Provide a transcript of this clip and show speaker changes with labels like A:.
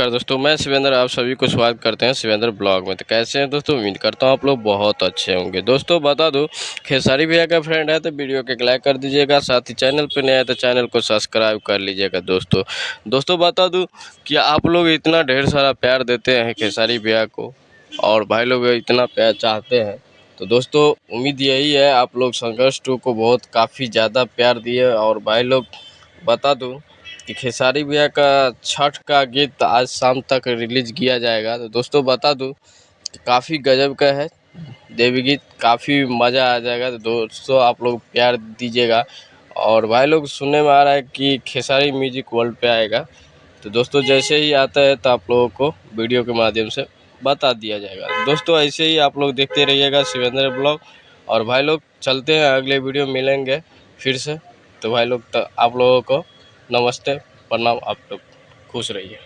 A: नमस्कार दोस्तों, मैं शिवेंद्र आप सभी को स्वागत करते हैं शिवेंद्र ब्लॉग में। तो कैसे हैं दोस्तों? उम्मीद करता हूँ आप लोग बहुत अच्छे होंगे। दोस्तों बता दूं, खेसारी भैया का फ्रेंड है तो वीडियो को एक लाइक कर दीजिएगा, साथ ही चैनल पर नया है तो चैनल को सब्सक्राइब कर लीजिएगा। दोस्तों बता दूं कि आप लोग इतना ढेर सारा प्यार देते हैं खेसारी भैया को और भाई लोग इतना प्यार चाहते हैं, तो दोस्तों उम्मीद यही है आप लोग संघर्ष 2 को बहुत काफ़ी ज़्यादा प्यार दिए। और भाई लोग बता दूं कि खेसारी भैया का छठ का गीत आज शाम तक रिलीज किया जाएगा। तो दोस्तों बता दूं कि काफ़ी गजब का है देवी गीत, काफ़ी मज़ा आ जाएगा। तो दोस्तों आप लोग प्यार दीजिएगा। और भाई लोग सुनने में आ रहा है कि खेसारी म्यूजिक वर्ल्ड पे आएगा, तो दोस्तों जैसे ही आता है तो आप लोगों को वीडियो के माध्यम से बता दिया जाएगा। दोस्तों ऐसे ही आप लोग देखते रहिएगा शिवेंद्र ब्लॉग। और भाई लोग चलते हैं, अगले वीडियो मिलेंगे फिर से। तो भाई लोग तो आप लोगों को नमस्ते, प्रणाम, आप लोग खुश रहिए।